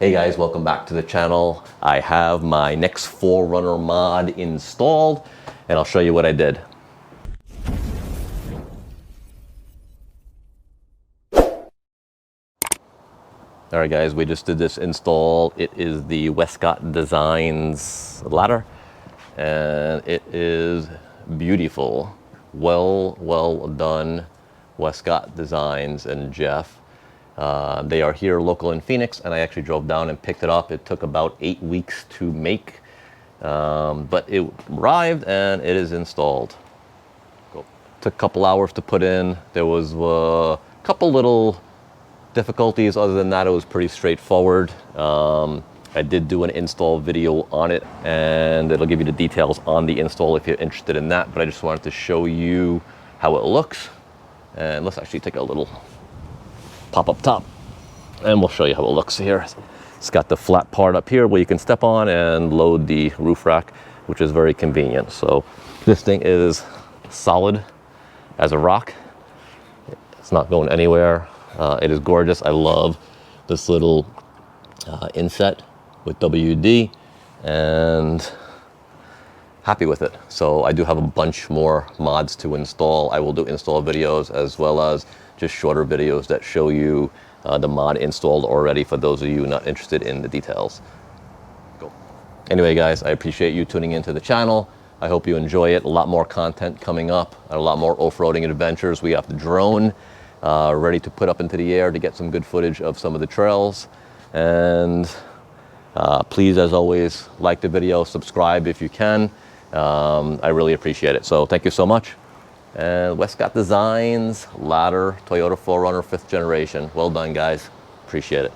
Hey guys, welcome back to the channel. I have my next 4Runner mod installed and I'll show you what I did. All right guys, we just did this install. It is the Westcott Designs ladder and it is beautiful. Well done, Westcott Designs and Jeff. They are here local in Phoenix and I actually drove down and picked it up. It took about 8 weeks to make, but it arrived and it is installed. Took a couple hours to put in. There was a couple little difficulties. Other than that, it was pretty straightforward. I did do an install video on it and it'll give you the details on the install if you're interested in that, but I just wanted to show you how it looks. And let's actually take a little pop up top and we'll show you how it looks here. It's got the flat part up here where you can step on and load the roof rack, which is very convenient. So this thing is solid as a rock. It's not going anywhere. It is gorgeous. I love this little inset with WD and happy with it. So I do have a bunch more mods to install. I will do install videos as well as just shorter videos that show you the mod installed already for those of you not interested in the details. Cool. Anyway guys, I appreciate you tuning into the channel. I hope you enjoy it. A lot more content coming up, a lot more off-roading adventures. We have the drone ready to put up into the air to get some good footage of some of the trails. And please, as always, like the video, subscribe if you can. I really appreciate it. So thank you so much. And Westcott Designs ladder, Toyota 4Runner 5th generation. Well done, guys. Appreciate it.